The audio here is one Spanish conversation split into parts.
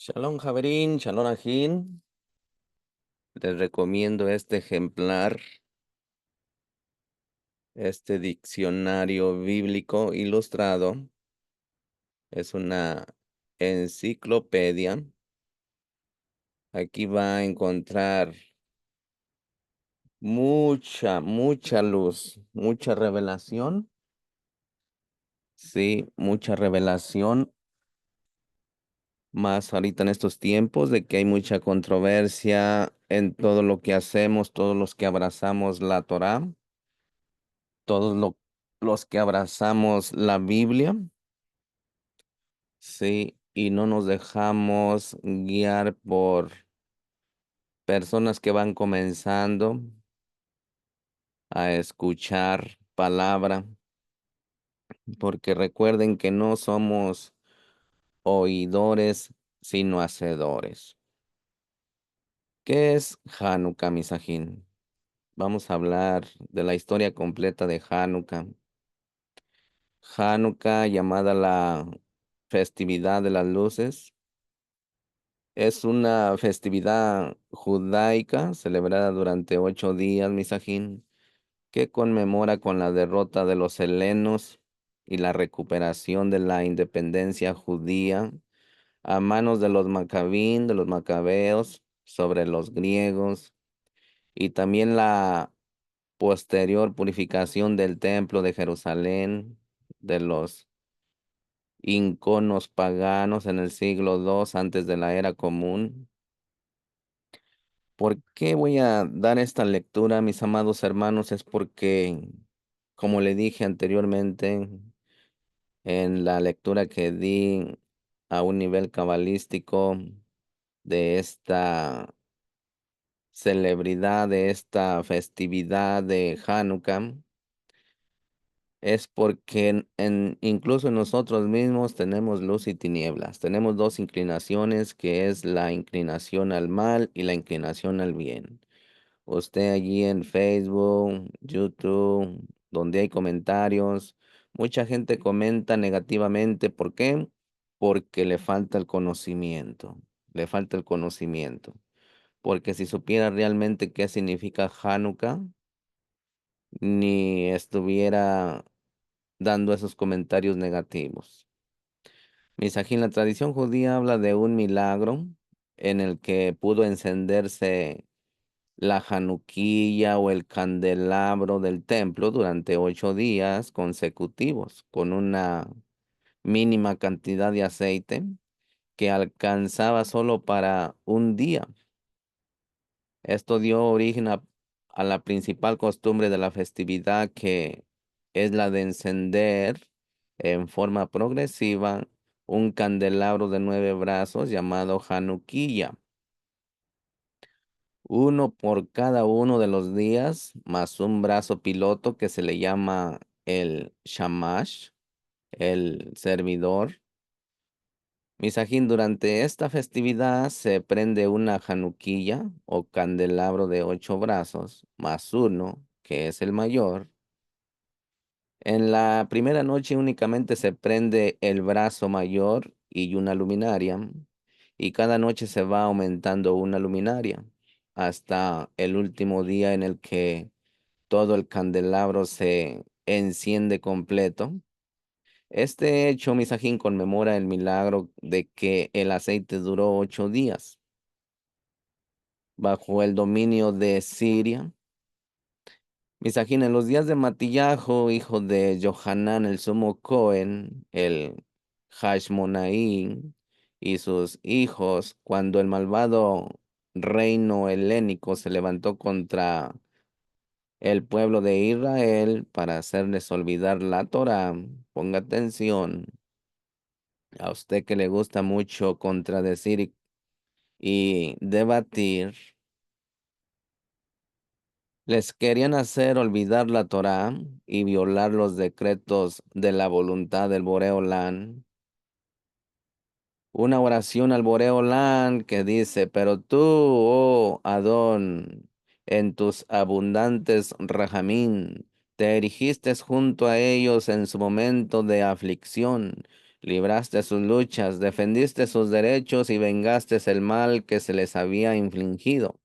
Shalom Javerín, Shalom Ajín. Les recomiendo este ejemplar, este diccionario bíblico ilustrado. Es una enciclopedia. Aquí va a encontrar mucha luz, mucha revelación. Sí, mucha revelación. Más ahorita en estos tiempos de que hay mucha controversia en todo lo que hacemos, todos los que abrazamos la Torá. Los que abrazamos la Biblia, sí, y no nos dejamos guiar por personas que van comenzando a escuchar palabra, porque recuerden que no somos oidores, sino hacedores. ¿Qué es Hanukkah, Misajín? Vamos a hablar de la historia completa de Hanukkah. Hanukkah, llamada la festividad de las luces, es una festividad judaica celebrada durante 8 días, Misajín, que conmemora con la derrota de los helenos y la recuperación de la independencia judía a manos de los macabín, de los macabeos, sobre los griegos, y también la posterior purificación del templo de Jerusalén, de los inconos paganos en el siglo II antes de la era común. ¿Por qué voy a dar esta lectura, mis amados hermanos? Es porque, como le dije anteriormente, en la lectura que di a un nivel cabalístico de esta celebridad, de esta festividad de Hanukkah, es porque incluso nosotros mismos tenemos luz y tinieblas. Tenemos dos inclinaciones, que es la inclinación al mal y la inclinación al bien. Usted allí en Facebook, YouTube, donde hay comentarios, mucha gente comenta negativamente. ¿Por qué? Porque le falta el conocimiento. Le falta el conocimiento. Porque si supiera realmente qué significa Hanukkah, ni estuviera dando esos comentarios negativos. Misajín, la tradición judía habla de un milagro en el que pudo encenderse la januquilla o el candelabro del templo durante 8 días consecutivos, con una mínima cantidad de aceite que alcanzaba solo para un día. Esto dio origen a la principal costumbre de la festividad, que es la de encender en forma progresiva un candelabro de 9 brazos llamado Hanukkilla, uno por cada uno de los días, más un brazo piloto que se le llama el shamash, el servidor. Misajín, durante esta festividad se prende una januquilla o candelabro de 8 brazos, más uno, que es el mayor. En la primera noche únicamente se prende el brazo mayor y una luminaria, y cada noche se va aumentando una luminaria hasta el último día en el que todo el candelabro se enciende completo. Este hecho, Misajín, conmemora el milagro de que el aceite duró 8 días bajo el dominio de Siria. Misajín, en los días de Matillajo, hijo de Johanán, el sumo Cohen, el Hashmonaí y sus hijos, cuando el malvado reino helénico se levantó contra el pueblo de Israel para hacerles olvidar la Torá. Ponga atención, a usted que le gusta mucho contradecir y debatir. Les querían hacer olvidar la Torá y violar los decretos de la voluntad del Boreolán. Una oración al Boreolán que dice: pero tú, oh Adón, en tus abundantes rajamín, te erigiste junto a ellos en su momento de aflicción, libraste sus luchas, defendiste sus derechos y vengaste el mal que se les había infligido.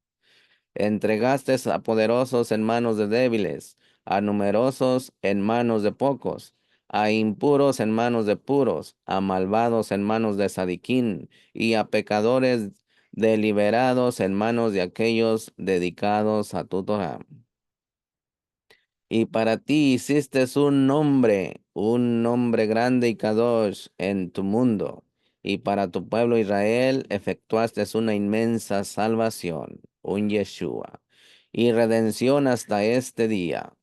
Entregaste a poderosos en manos de débiles, a numerosos en manos de pocos, a impuros en manos de puros, a malvados en manos de sadiquín, y a pecadores deliberados en manos de aquellos dedicados a tu Torah. Y para ti hiciste un nombre grande y kadosh en tu mundo. Y para tu pueblo Israel efectuaste una inmensa salvación, un Yeshua, y redención hasta este día.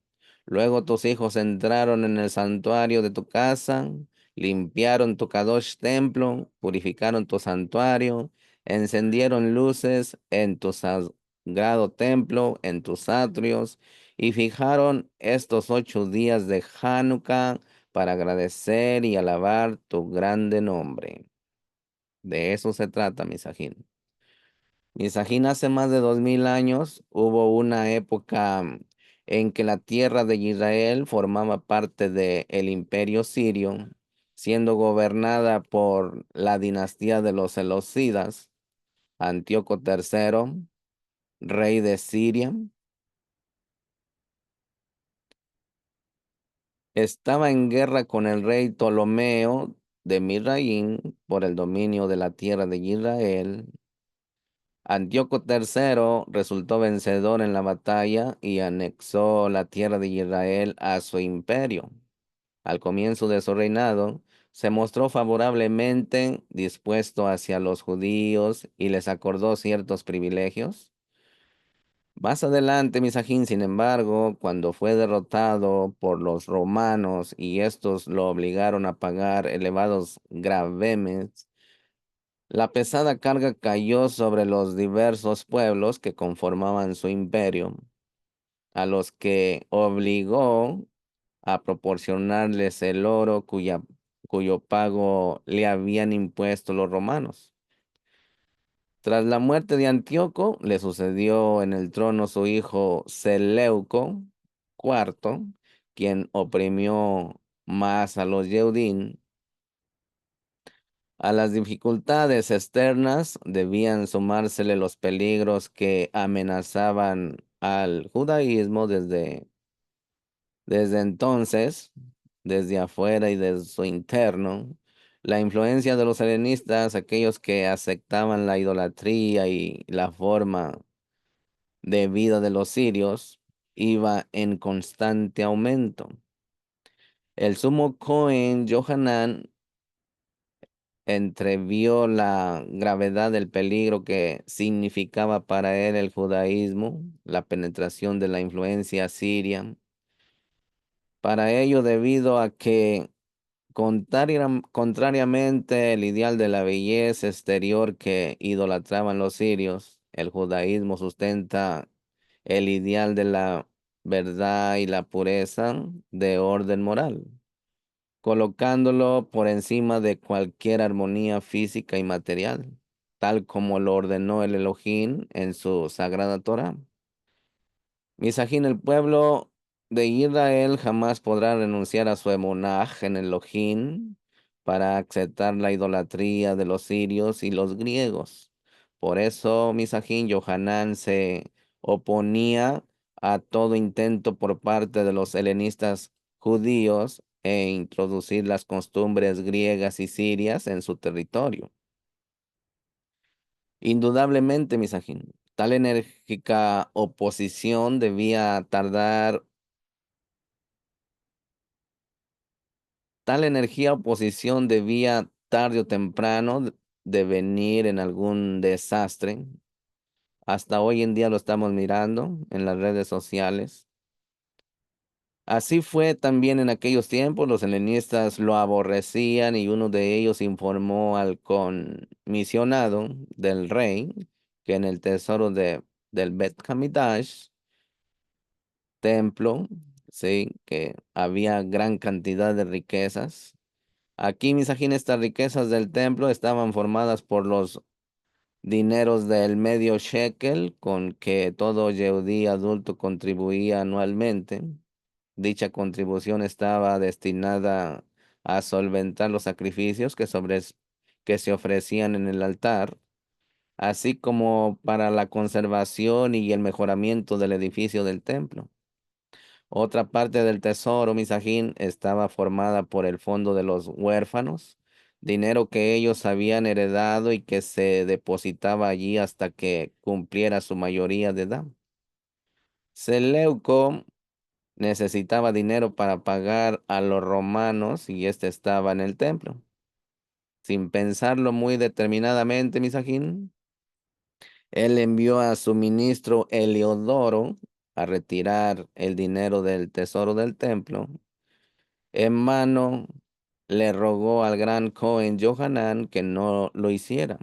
Luego tus hijos entraron en el santuario de tu casa, limpiaron tu kadosh templo, purificaron tu santuario, encendieron luces en tu sagrado templo, en tus atrios, y fijaron estos 8 días de Hanukkah para agradecer y alabar tu grande nombre. De eso se trata, Misajín. Misajín, hace más de 2000 años hubo una época en que la tierra de Israel formaba parte del imperio sirio, siendo gobernada por la dinastía de los Seleucidas, Antíoco III, rey de Siria. Estaba en guerra con el rey Ptolomeo de Misraín por el dominio de la tierra de Israel. Antíoco III resultó vencedor en la batalla y anexó la tierra de Israel a su imperio. Al comienzo de su reinado, se mostró favorablemente dispuesto hacia los judíos y les acordó ciertos privilegios. Más adelante, Misajín, sin embargo, cuando fue derrotado por los romanos y estos lo obligaron a pagar elevados gravemes, la pesada carga cayó sobre los diversos pueblos que conformaban su imperio, a los que obligó a proporcionarles el oro cuyo pago le habían impuesto los romanos. Tras la muerte de Antíoco, le sucedió en el trono su hijo Seleuco IV, quien oprimió más a los Yeudín. A las dificultades externas debían sumársele los peligros que amenazaban al judaísmo desde entonces, desde afuera y desde su interno. La influencia de los helenistas, aquellos que aceptaban la idolatría y la forma de vida de los sirios, iba en constante aumento. El sumo Cohen Johanan entrevió la gravedad del peligro que significaba para él el judaísmo, la penetración de la influencia siria. Para ello, debido a que contrariamente el ideal de la belleza exterior que idolatraban los sirios, el judaísmo sustenta el ideal de la verdad y la pureza de orden moral, colocándolo por encima de cualquier armonía física y material, tal como lo ordenó el Elohim en su sagrada Torah. Misajín, el pueblo de Israel jamás podrá renunciar a su emunaj en Elohim para aceptar la idolatría de los sirios y los griegos. Por eso, Misajín, Yohanan se oponía a todo intento por parte de los helenistas judíos e introducir las costumbres griegas y sirias en su territorio. Indudablemente, Misajín, tal enérgica oposición debía tardar, tal energía oposición debía tarde o temprano devenir en algún desastre. Hasta hoy en día lo estamos mirando en las redes sociales. Así fue también en aquellos tiempos, los helenistas lo aborrecían y uno de ellos informó al comisionado del rey que en el tesoro del Bet Hamidash, templo, sí, que había gran cantidad de riquezas. Aquí, misajín, estas riquezas del templo estaban formadas por los dineros del medio shekel con que todo Yehudí adulto contribuía anualmente. Dicha contribución estaba destinada a solventar los sacrificios que se ofrecían en el altar, así como para la conservación y el mejoramiento del edificio del templo. Otra parte del tesoro, Misajín, estaba formada por el fondo de los huérfanos, dinero que ellos habían heredado y que se depositaba allí hasta que cumpliera su mayoría de edad. Seleuco necesitaba dinero para pagar a los romanos y este estaba en el templo. Sin pensarlo muy determinadamente, Misajín, él envió a su ministro Heliodoro a retirar el dinero del tesoro del templo. En mano le rogó al gran Cohen Johanán que no lo hiciera.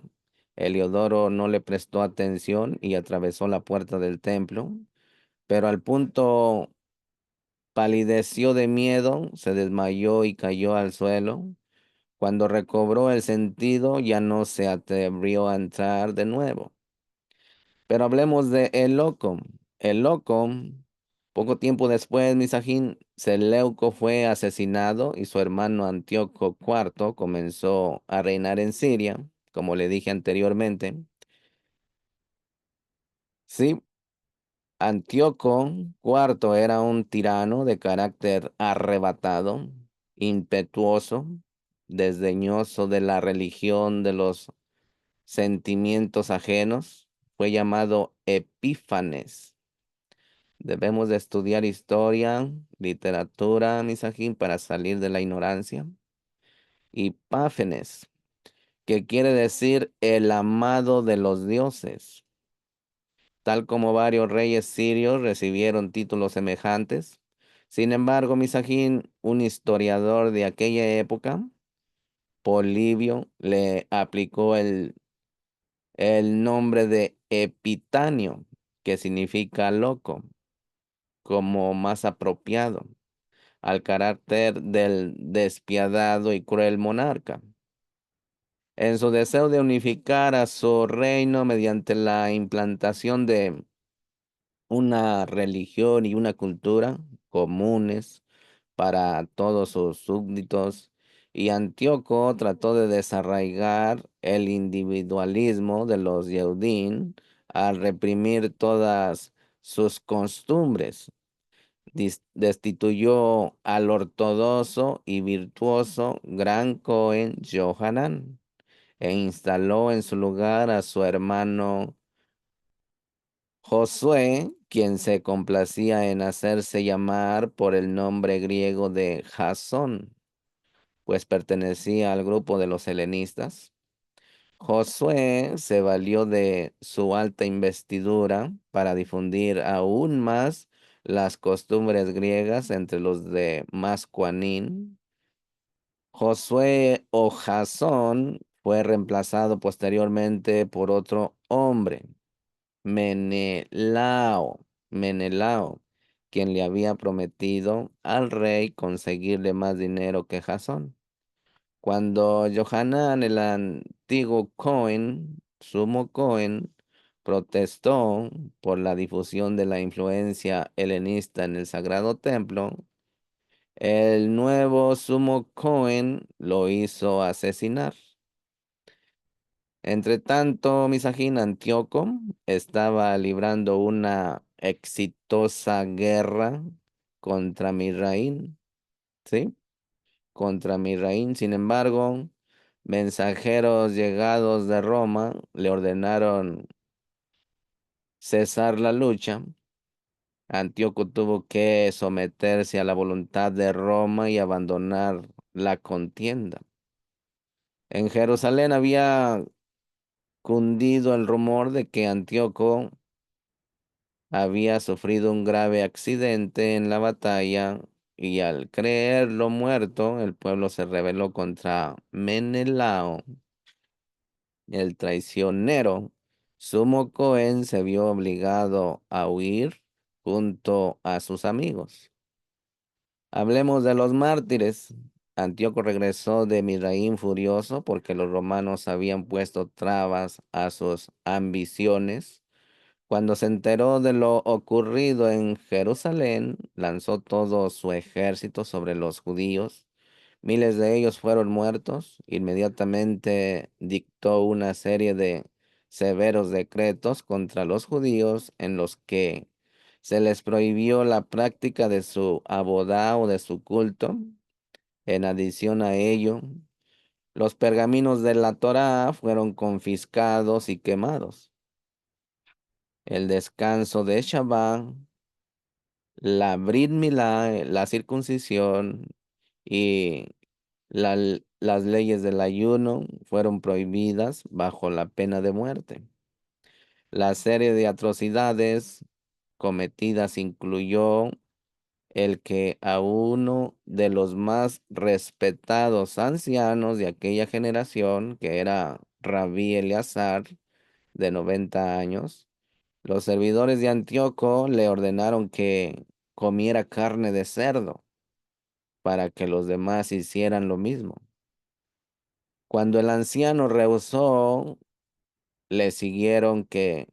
Heliodoro no le prestó atención y atravesó la puerta del templo, pero al punto palideció de miedo, se desmayó y cayó al suelo. Cuando recobró el sentido, ya no se atrevió a entrar de nuevo. Pero hablemos de el loco. El loco, poco tiempo después, Misajín, Seleuco fue asesinado y su hermano Antíoco IV comenzó a reinar en Siria, como le dije anteriormente. Sí, Antíoco IV era un tirano de carácter arrebatado, impetuoso, desdeñoso de la religión, de los sentimientos ajenos. Fue llamado Epífanes. Debemos de estudiar historia, literatura, Misajín, para salir de la ignorancia. Y Páfenes, que quiere decir el amado de los dioses. Tal como varios reyes sirios recibieron títulos semejantes. Sin embargo, Misajín, un historiador de aquella época, Polibio, le aplicó el nombre de Epitanio, que significa loco, como más apropiado al carácter del despiadado y cruel monarca. En su deseo de unificar a su reino mediante la implantación de una religión y una cultura comunes para todos sus súbditos, y Antíoco trató de desarraigar el individualismo de los Yehudim al reprimir todas sus costumbres. Destituyó al ortodoxo y virtuoso gran Cohen Johanán e instaló en su lugar a su hermano Josué, quien se complacía en hacerse llamar por el nombre griego de Jasón, pues pertenecía al grupo de los helenistas. Josué se valió de su alta investidura para difundir aún más las costumbres griegas entre los de Mascuanín. Josué o Jasón fue reemplazado posteriormente por otro hombre, Menelao, quien le había prometido al rey conseguirle más dinero que Jasón. Cuando Johanan, el antiguo Cohen, sumo Cohen, protestó por la difusión de la influencia helenista en el Sagrado Templo, el nuevo sumo Cohen lo hizo asesinar. Entre tanto, Misajín Antíoco estaba librando una exitosa guerra contra Misraín, ¿sí? Contra Misraín. Sin embargo, mensajeros llegados de Roma le ordenaron cesar la lucha. Antíoco tuvo que someterse a la voluntad de Roma y abandonar la contienda. En Jerusalén había cundido el rumor de que Antíoco había sufrido un grave accidente en la batalla y al creerlo muerto, el pueblo se rebeló contra Menelao, el traicionero. Sumo Cohen se vio obligado a huir junto a sus amigos. Hablemos de los mártires. Antíoco regresó de Misraín furioso porque los romanos habían puesto trabas a sus ambiciones. Cuando se enteró de lo ocurrido en Jerusalén, lanzó todo su ejército sobre los judíos, Miles de ellos fueron muertos. Inmediatamente dictó una serie de severos decretos contra los judíos en los que se les prohibió la práctica de su abodá o de su culto. En adición a ello, los pergaminos de la Torá fueron confiscados y quemados. El descanso de Shabbat, la Brit Milá, la circuncisión y las leyes del ayuno fueron prohibidas bajo la pena de muerte. La serie de atrocidades cometidas incluyó el que a uno de los más respetados ancianos de aquella generación, que era Rabí Eleazar, de 90 años, los servidores de Antíoco le ordenaron que comiera carne de cerdo para que los demás hicieran lo mismo. Cuando el anciano rehusó, le sugirieron que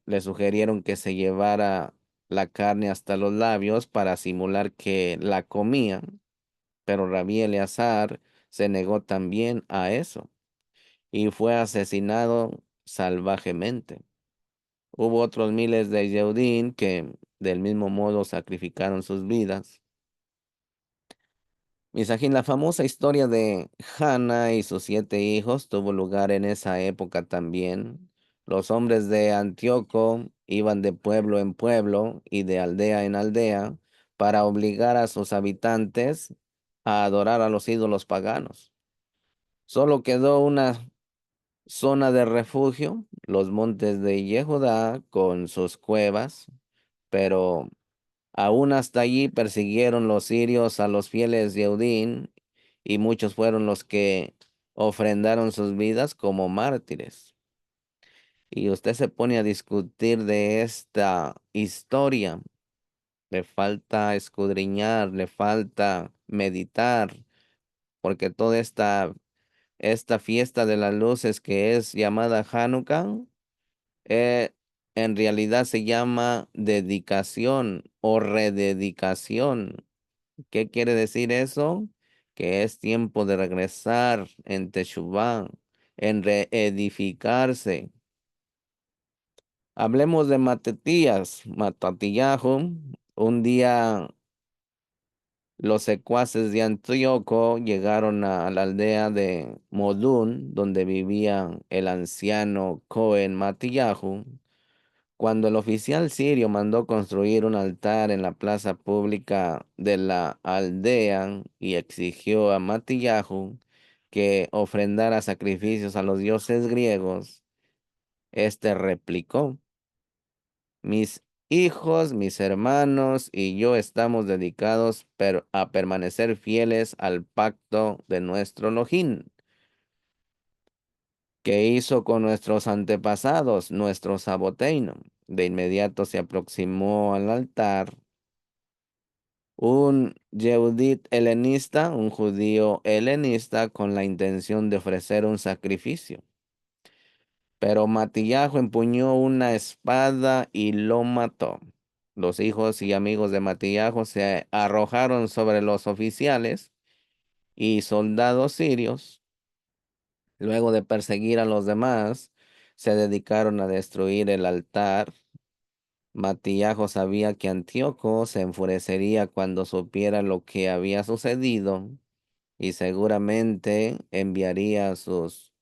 se llevara la carne hasta los labios para simular que la comían, pero Rabí Eleazar se negó también a eso y fue asesinado salvajemente. Hubo otros miles de Yehudim que del mismo modo sacrificaron sus vidas. Misajín, la famosa historia de Hannah y sus 7 hijos tuvo lugar en esa época también. Los hombres de Antíoco iban de pueblo en pueblo y de aldea en aldea para obligar a sus habitantes a adorar a los ídolos paganos. Solo quedó una zona de refugio, los montes de Yehudá con sus cuevas, pero aún hasta allí persiguieron los sirios a los fieles Yehudim y muchos fueron los que ofrendaron sus vidas como mártires. Y usted se pone a discutir de esta historia, le falta escudriñar, le falta meditar, porque toda esta fiesta de las luces que es llamada Hanukkah, eh, en realidad se llama dedicación o rededicación. ¿Qué quiere decir eso? Que es tiempo de regresar en Teshuvá, en reedificarse. Hablemos de Matatillahu. Un día los secuaces de Antíoco llegaron a la aldea de Modún, donde vivía el anciano Cohen Matillahu. Cuando el oficial sirio mandó construir un altar en la plaza pública de la aldea y exigió a Matillahu que ofrendara sacrificios a los dioses griegos, este replicó: mis hijos, mis hermanos y yo estamos dedicados a permanecer fieles al pacto de nuestro Elohim, que hizo con nuestros antepasados, nuestros Saboteino. De inmediato se aproximó al altar un Yehudit helenista, un judío helenista, con la intención de ofrecer un sacrificio. Pero Matillahu empuñó una espada y lo mató. Los hijos y amigos de Matillahu se arrojaron sobre los oficiales y soldados sirios. Luego de perseguir a los demás, se dedicaron a destruir el altar. Matillahu sabía que Antíoco se enfurecería cuando supiera lo que había sucedido y seguramente enviaría a sus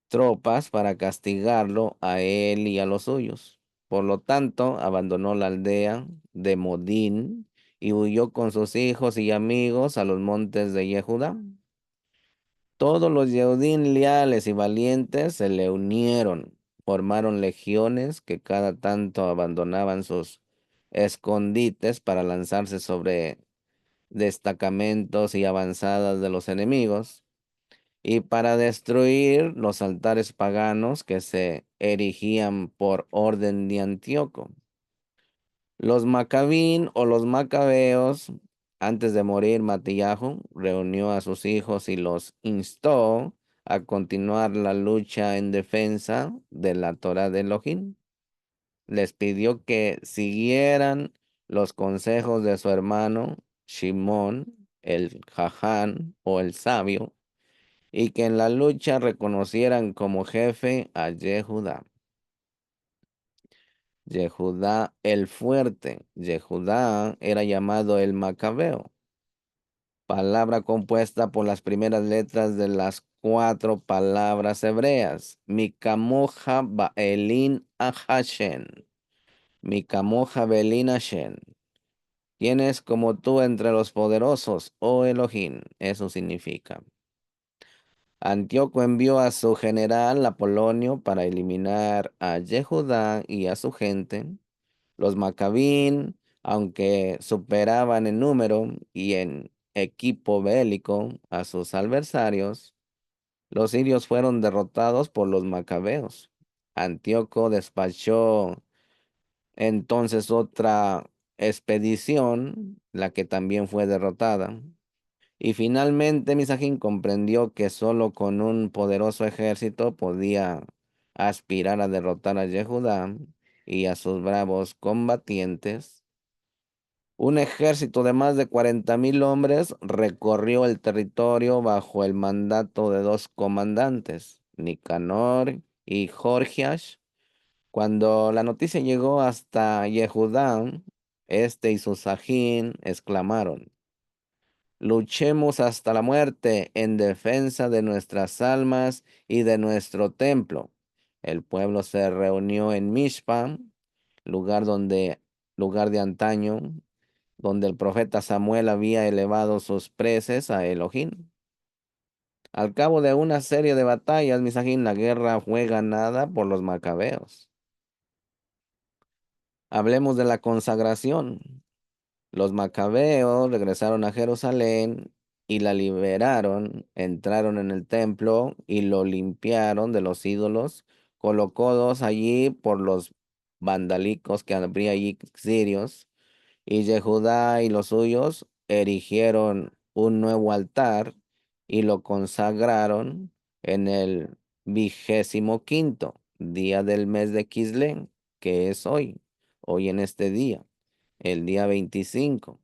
tropas para castigarlo a él y a los suyos. Por lo tanto, abandonó la aldea de Modín y huyó con sus hijos y amigos a los montes de Yehudá. Todos los Yehudim leales y valientes se le unieron, formaron legiones que cada tanto abandonaban sus escondites para lanzarse sobre destacamentos y avanzadas de los enemigos y para destruir los altares paganos que se erigían por orden de Antíoco. Los Macabín o los Macabeos, antes de morir, Matillahu reunió a sus hijos y los instó a continuar la lucha en defensa de la Torá de Elohim. Les pidió que siguieran los consejos de su hermano Shimón el Jaján o el sabio, y que en la lucha reconocieran como jefe a Yehudá. Yehudá el fuerte. Yehudá era llamado el Macabeo, palabra compuesta por las primeras letras de las cuatro palabras hebreas. Mikamoja Baelin Ahashen. Mikamoja Belin Hashem. ¿Quién es como tú entre los poderosos, oh Elohim? Eso significa. Antíoco envió a su general Apolonio para eliminar a Yehudá y a su gente. Los Macabín, aunque superaban en número y en equipo bélico a sus adversarios, los sirios fueron derrotados por los macabeos. Antíoco despachó entonces otra expedición, la que también fue derrotada. Y finalmente Misajín comprendió que solo con un poderoso ejército podía aspirar a derrotar a Yehudá y a sus bravos combatientes. Un ejército de más de 40,000 hombres recorrió el territorio bajo el mandato de dos comandantes, Nicanor y Jorgias. Cuando la noticia llegó hasta Yehudá, este y su sajín exclamaron: luchemos hasta la muerte en defensa de nuestras almas y de nuestro templo. El pueblo se reunió en Mishpa, lugar lugar de antaño, donde el profeta Samuel había elevado sus preces a Elohim. Al cabo de una serie de batallas, Misajín, la guerra fue ganada por los macabeos. Hablemos de la consagración. Los macabeos regresaron a Jerusalén y la liberaron, entraron en el templo y lo limpiaron de los ídolos colocados allí por los vandálicos que habría allí sirios. Y Jehudá y los suyos erigieron un nuevo altar y lo consagraron en el 25º día del mes de Quislén, que es hoy en este día, el día 25.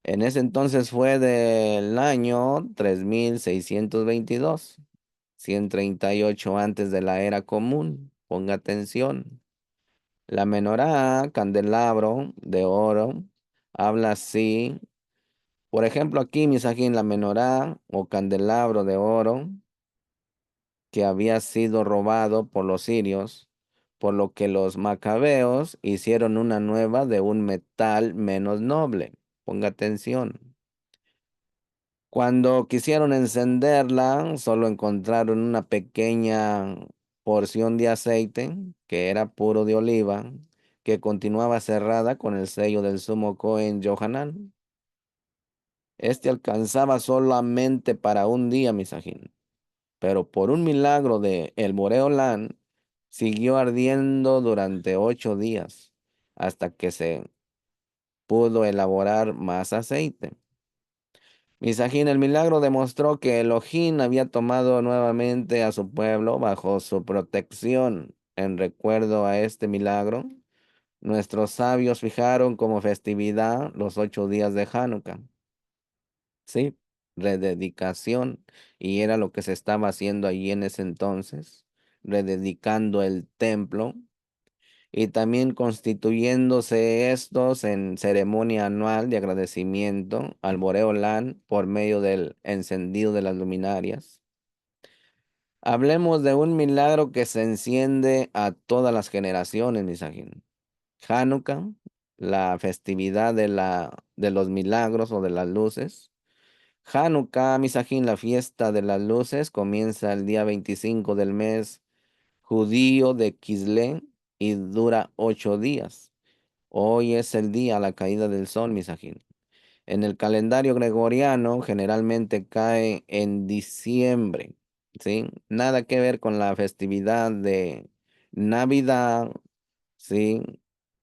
En ese entonces fue del año 3622, 138 antes de la era común. Ponga atención. La menorá, candelabro de oro, habla así. Por ejemplo, aquí, Misajín, la menorá o candelabro de oro que había sido robado por los sirios, por lo que los macabeos hicieron una nueva de un metal menos noble. Ponga atención. Cuando quisieron encenderla, solo encontraron una pequeña porción de aceite, que era puro de oliva, que continuaba cerrada con el sello del sumo Cohen Johanán. Este alcanzaba solamente para un día, Misajín, pero por un milagro de el Boreolán, siguió ardiendo durante 8 días, hasta que se pudo elaborar más aceite. Misajín, el milagro demostró que Elohim había tomado nuevamente a su pueblo bajo su protección. En recuerdo a este milagro, nuestros sabios fijaron como festividad los 8 días de Hanukkah. Sí, rededicación. Y era lo que se estaba haciendo allí en ese entonces, rededicando el templo y también constituyéndose estos en ceremonia anual de agradecimiento al Boreolán por medio del encendido de las luminarias. Hablemos de un milagro que se enciende a todas las generaciones, Misajín. Hanukkah, la festividad de los milagros o de las luces. Hanukkah, Misajín, la fiesta de las luces, comienza el día 25 del mes judío de Kislev y dura 8 días. Hoy es el día, la caída del sol, Misajín. En el calendario gregoriano generalmente cae en diciembre, ¿sí? Nada que ver con la festividad de Navidad, ¿sí?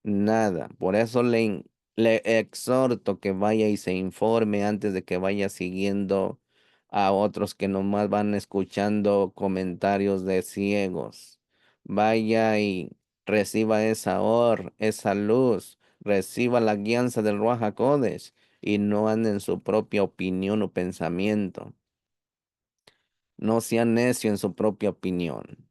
Nada. Por eso le exhorto que vaya y se informe antes de que vaya siguiendo a otros que nomás van escuchando comentarios de ciegos. Vaya y reciba esa esa luz, reciba la guianza del Ruach HaKodesh, y no anden en su propia opinión o pensamiento. No sea necio en su propia opinión.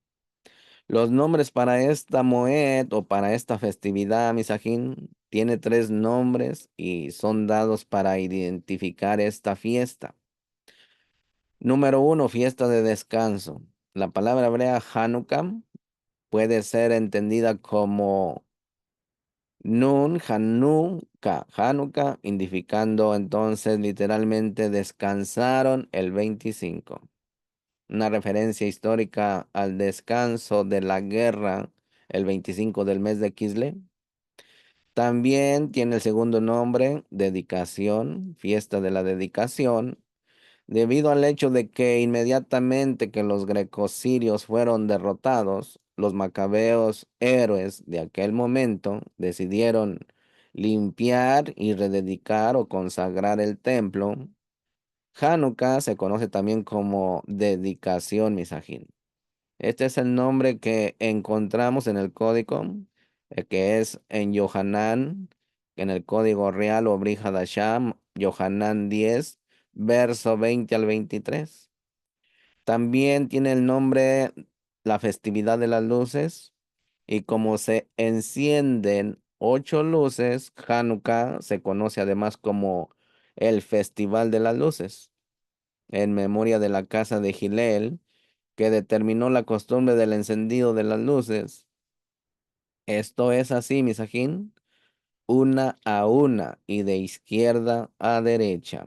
Los nombres para esta Moed o para esta festividad, Misajín, tiene tres nombres y son dados para identificar esta fiesta. Número uno, fiesta de descanso. La palabra hebrea Hanukkah puede ser entendida como Nun, Hanukkah, indificando entonces literalmente descansaron el 25. Una referencia histórica al descanso de la guerra el 25 del mes de Kislev. También tiene el segundo nombre, dedicación, fiesta de la dedicación, debido al hecho de que inmediatamente que los grecosirios fueron derrotados, los macabeos, héroes de aquel momento, decidieron limpiar y rededicar o consagrar el templo. Hanukkah se conoce también como dedicación misajín. Este es el nombre que encontramos en el código, que es en Yohanan, en el código real o Brit Hadashah, Yohanan 10, verso 20 al 23. También tiene el nombre la festividad de las luces, y como se encienden 8 luces, Hanukkah se conoce además como el Festival de las Luces, en memoria de la casa de Gilel, que determinó la costumbre del encendido de las luces. Esto es así, misajín, una a una y de izquierda a derecha.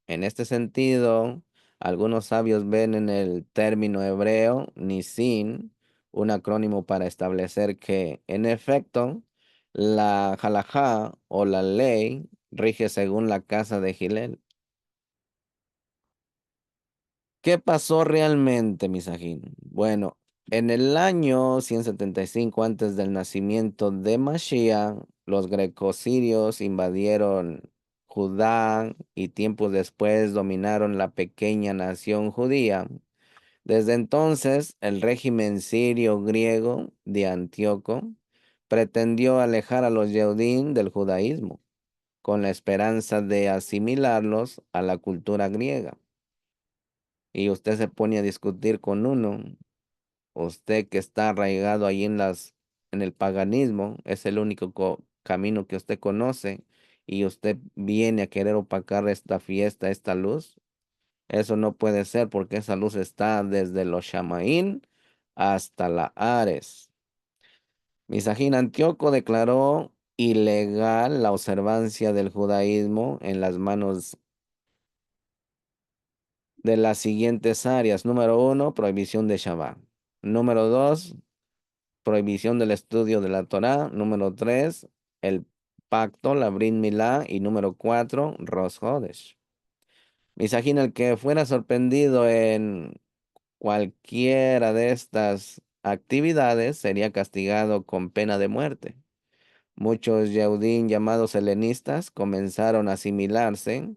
En este sentido, algunos sabios ven en el término hebreo nisin un acrónimo para establecer que, en efecto, la halajá o la ley rige según la casa de Gilel. ¿Qué pasó realmente, Misajín? Bueno, en el año 175 antes del nacimiento de Mashiach, los grecosirios invadieron Judá y tiempos después dominaron la pequeña nación judía. Desde entonces, el régimen sirio griego de Antíoco pretendió alejar a los Yehudim del judaísmo, con la esperanza de asimilarlos a la cultura griega. Y usted se pone a discutir con uno, usted que está arraigado ahí en el paganismo, es el único camino que usted conoce, y usted viene a querer opacar esta fiesta, esta luz. Eso no puede ser porque esa luz está desde los Shamaín hasta la Ares. Misajín Antíoco declaró ilegal la observancia del judaísmo en las manos de las siguientes áreas. Número uno, prohibición de Shabbat. Número dos, prohibición del estudio de la Torá. Número tres, el pacto, la Brit Milá. Y número cuatro, Rosh Hodesh. Misajín, el que fuera sorprendido en cualquiera de estas actividades sería castigado con pena de muerte. Muchos Yehudim llamados helenistas comenzaron a asimilarse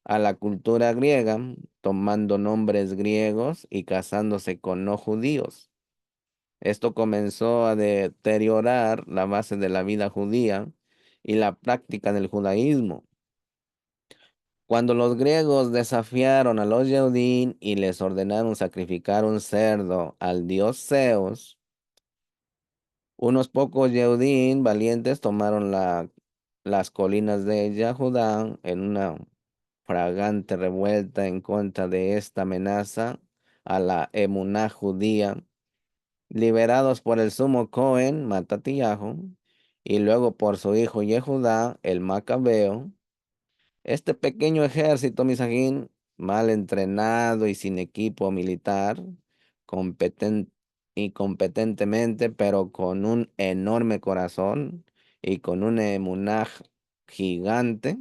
a la cultura griega, tomando nombres griegos y casándose con no judíos. Esto comenzó a deteriorar la base de la vida judía y la práctica del judaísmo. Cuando los griegos desafiaron a los Yehudim y les ordenaron sacrificar un cerdo al dios Zeus, unos pocos Yehudim valientes tomaron las colinas de Yahudá en una fragante revuelta en contra de esta amenaza a la emuná judía, liberados por el sumo Cohen, Matatillahu, y luego por su hijo Yehudá, el Macabeo. Este pequeño ejército misajín, mal entrenado y sin equipo militar, competen- incompetentemente, pero con un enorme corazón y con un emunaj gigante,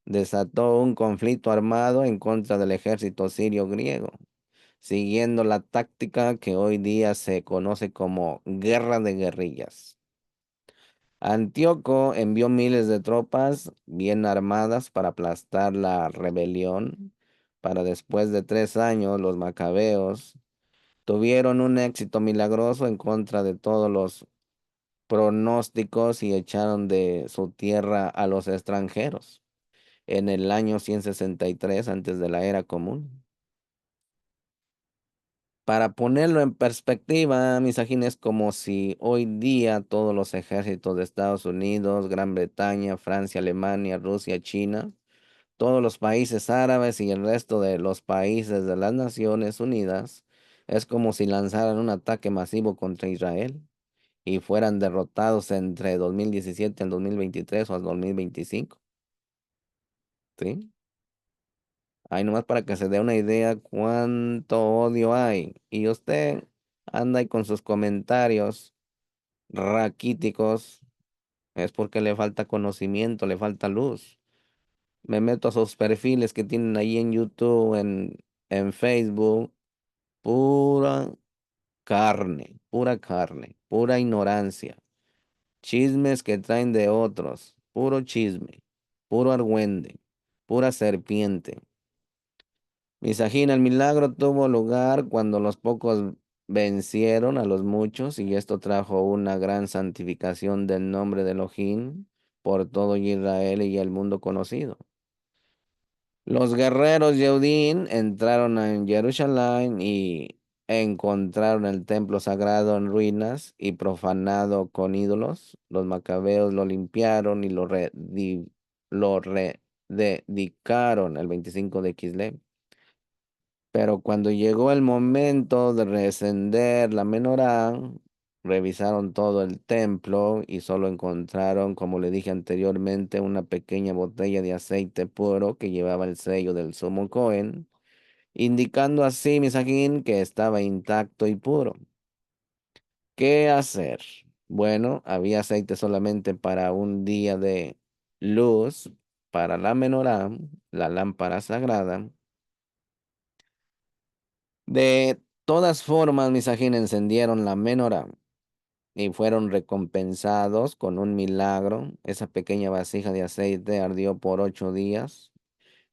desató un conflicto armado en contra del ejército sirio griego, siguiendo la táctica que hoy día se conoce como guerra de guerrillas. Antíoco envió miles de tropas bien armadas para aplastar la rebelión. Para después de 3 años, los macabeos tuvieron un éxito milagroso en contra de todos los pronósticos y echaron de su tierra a los extranjeros. en el año 163 antes de la era común. Para ponerlo en perspectiva, Misajín, es como si hoy día todos los ejércitos de Estados Unidos, Gran Bretaña, Francia, Alemania, Rusia, China, todos los países árabes y el resto de los países de las Naciones Unidas, es como si lanzaran un ataque masivo contra Israel y fueran derrotados entre 2017 al 2023 o al 2025. ¿Sí? Ahí nomás para que se dé una idea cuánto odio hay. Y usted anda ahí con sus comentarios raquíticos, es porque le falta conocimiento, le falta luz. Me meto a sus perfiles que tienen ahí en YouTube, en Facebook, pura carne, pura ignorancia. Chismes que traen de otros, puro chisme, puro argüende, pura serpiente. Misajín, el milagro tuvo lugar cuando los pocos vencieron a los muchos y esto trajo una gran santificación del nombre de Elohim por todo Israel y el mundo conocido. Los guerreros Yehudim entraron en Jerusalén y encontraron el templo sagrado en ruinas y profanado con ídolos. Los macabeos lo limpiaron y lo rededicaron el 25 de Kislev. Pero cuando llegó el momento de recender la menorá, revisaron todo el templo y solo encontraron, como le dije anteriormente, una pequeña botella de aceite puro que llevaba el sello del sumo Cohen, indicando así, Misajín, que estaba intacto y puro. ¿Qué hacer? Bueno, había aceite solamente para un día de luz, para la menorá, la lámpara sagrada. De todas formas, Misajín encendieron la menorá y fueron recompensados con un milagro. Esa pequeña vasija de aceite ardió por 8 días,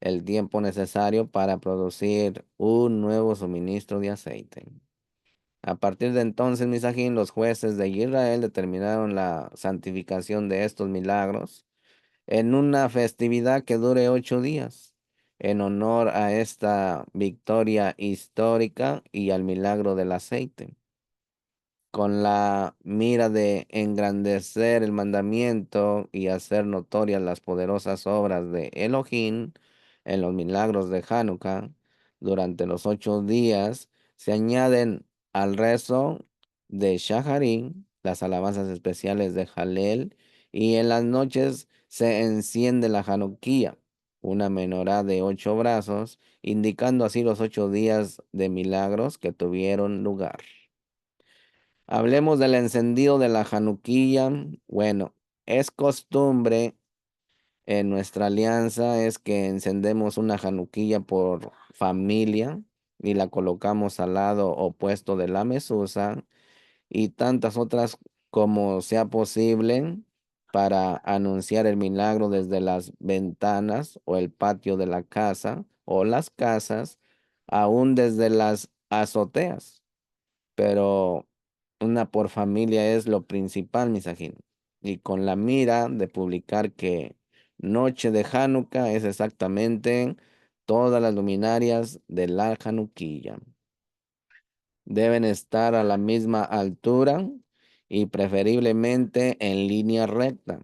el tiempo necesario para producir un nuevo suministro de aceite. A partir de entonces, Misajín, los jueces de Israel determinaron la santificación de estos milagros en una festividad que dure 8 días, en honor a esta victoria histórica y al milagro del aceite, con la mira de engrandecer el mandamiento y hacer notorias las poderosas obras de Elohim en los milagros de Hanukkah. Durante los 8 días se añaden al rezo de Shaharín las alabanzas especiales de Halel y en las noches se enciende la Hanukkía, una menorá de 8 brazos, indicando así los 8 días de milagros que tuvieron lugar. Hablemos del encendido de la Januquilla. Bueno, es costumbre en nuestra alianza es que encendemos una Januquilla por familia y la colocamos al lado opuesto de la mesusa y tantas otras como sea posible para anunciar el milagro desde las ventanas o el patio de la casa o las casas, aún desde las azoteas, pero una por familia es lo principal, misajín. Y con la mira de publicar que noche de Hanukkah es exactamente todas las luminarias de la Hanukkilla. Deben estar a la misma altura y preferiblemente en línea recta.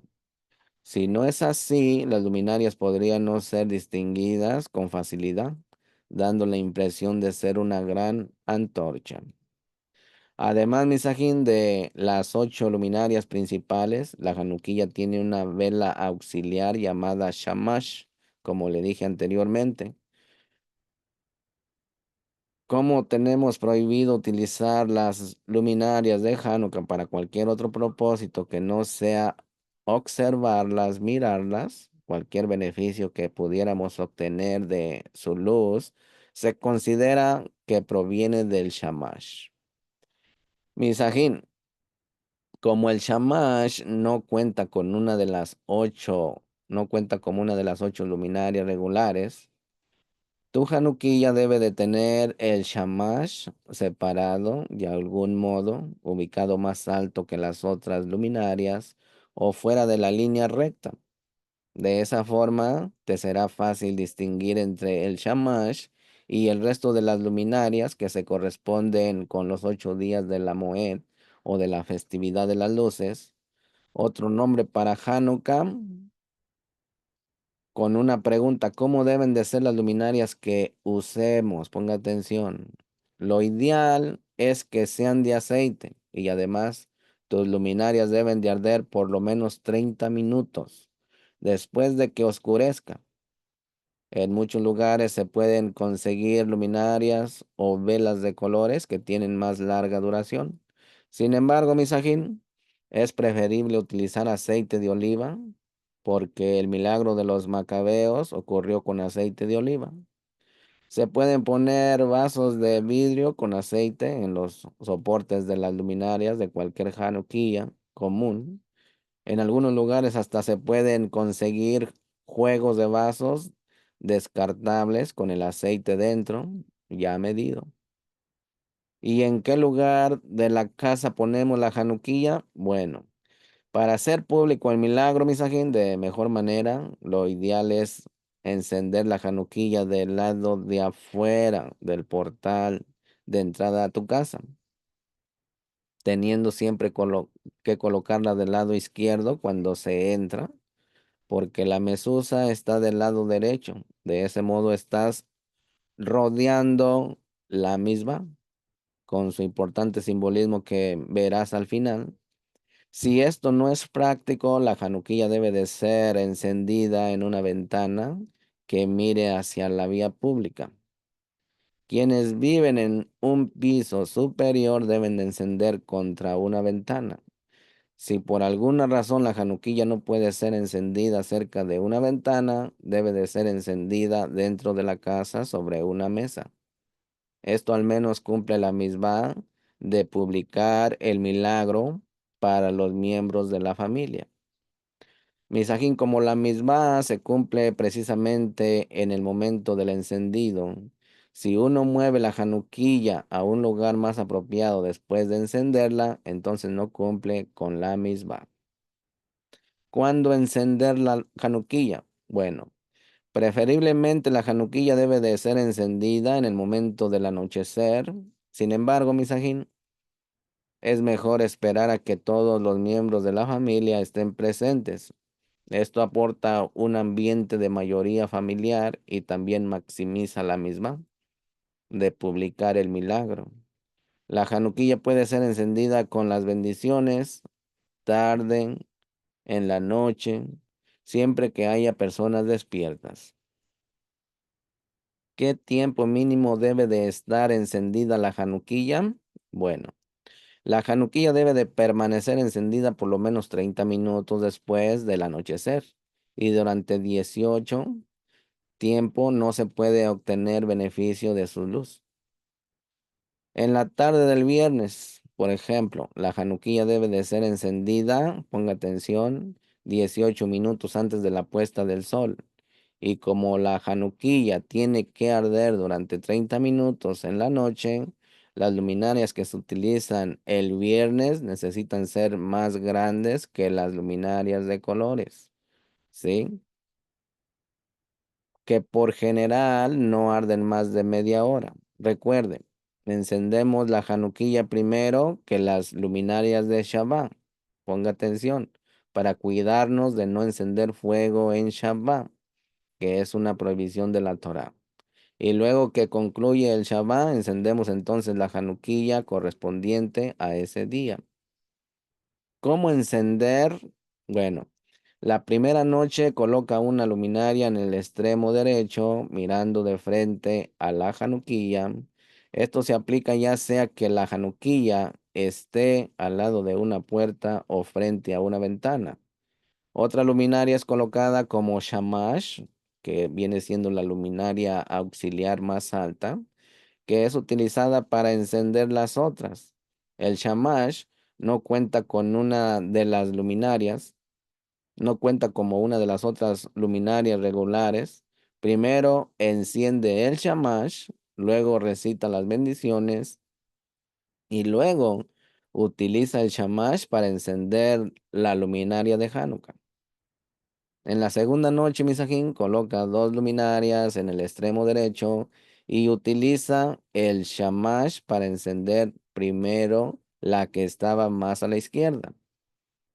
Si no es así, las luminarias podrían no ser distinguidas con facilidad, dando la impresión de ser una gran antorcha. Además, misajín, de las 8 luminarias principales, la Januquilla tiene una vela auxiliar llamada Shamash, como le dije anteriormente. Como tenemos prohibido utilizar las luminarias de Hanukkah para cualquier otro propósito que no sea observarlas, mirarlas, cualquier beneficio que pudiéramos obtener de su luz, se considera que proviene del Shamash. Misajín, como el Shamash no cuenta como una de las 8 luminarias regulares, tu Januquilla debe de tener el Shamash separado de algún modo, ubicado más alto que las otras luminarias o fuera de la línea recta. De esa forma, te será fácil distinguir entre el shamash y el resto de las luminarias que se corresponden con los 8 días de la Moed o de la festividad de las luces. Otro nombre para Hanukkah, con una pregunta: ¿cómo deben de ser las luminarias que usemos? Ponga atención. Lo ideal es que sean de aceite y además tus luminarias deben de arder por lo menos 30 minutos después de que oscurezca. En muchos lugares se pueden conseguir luminarias o velas de colores que tienen más larga duración. Sin embargo, Misajín, es preferible utilizar aceite de oliva porque el milagro de los macabeos ocurrió con aceite de oliva. Se pueden poner vasos de vidrio con aceite en los soportes de las luminarias de cualquier Hanukkah común. En algunos lugares hasta se pueden conseguir juegos de vasos descartables con el aceite dentro, ya medido. ¿Y en qué lugar de la casa ponemos la januquilla? Bueno, para hacer público el milagro, misajín, de mejor manera, lo ideal es encender la januquilla del lado de afuera del portal de entrada a tu casa, teniendo siempre que colocarla del lado izquierdo cuando se entra porque la mesusa está del lado derecho. De ese modo estás rodeando la misma con su importante simbolismo que verás al final. Si esto no es práctico, la januquilla debe de ser encendida en una ventana que mire hacia la vía pública. Quienes viven en un piso superior deben de encender contra una ventana. Si por alguna razón la januquilla no puede ser encendida cerca de una ventana, debe de ser encendida dentro de la casa sobre una mesa. Esto al menos cumple la misma de publicar el milagro para los miembros de la familia. Misajín, como la misma se cumple precisamente en el momento del encendido, si uno mueve la januquilla a un lugar más apropiado después de encenderla, entonces no cumple con la misma. ¿Cuándo encender la januquilla? Bueno, preferiblemente la januquilla debe de ser encendida en el momento del anochecer. Sin embargo, misajín, es mejor esperar a que todos los miembros de la familia estén presentes. Esto aporta un ambiente de mayoría familiar y también maximiza la misma de publicar el milagro. La januquilla puede ser encendida con las bendiciones, tarde, en la noche, siempre que haya personas despiertas. ¿Qué tiempo mínimo debe de estar encendida la januquilla? Bueno, la januquilla debe de permanecer encendida por lo menos 30 minutos después del anochecer y durante 18 tiempo no se puede obtener beneficio de su luz. En la tarde del viernes, por ejemplo, la januquilla debe de ser encendida, ponga atención, 18 minutos antes de la puesta del sol. Y como la januquilla tiene que arder durante 30 minutos en la noche, las luminarias que se utilizan el viernes necesitan ser más grandes que las luminarias de colores, ¿sí? Que por general no arden más de media hora. Recuerden, encendemos la januquilla primero que las luminarias de Shabbat. Ponga atención, para cuidarnos de no encender fuego en Shabbat, que es una prohibición de la Torá. Y luego que concluye el Shabbat, encendemos entonces la januquilla correspondiente a ese día. ¿Cómo encender? Bueno, la primera noche coloca una luminaria en el extremo derecho, mirando de frente a la januquilla. Esto se aplica ya sea que la januquilla esté al lado de una puerta o frente a una ventana. Otra luminaria es colocada como shamash, que viene siendo la luminaria auxiliar más alta, que es utilizada para encender las otras. El shamash no cuenta con una de las luminarias, no cuenta como una de las otras luminarias regulares. Primero enciende el shamash, luego recita las bendiciones y luego utiliza el shamash para encender la luminaria de Hanukkah. En la segunda noche, Misajín, coloca dos luminarias en el extremo derecho y utiliza el shamash para encender primero la que estaba más a la izquierda.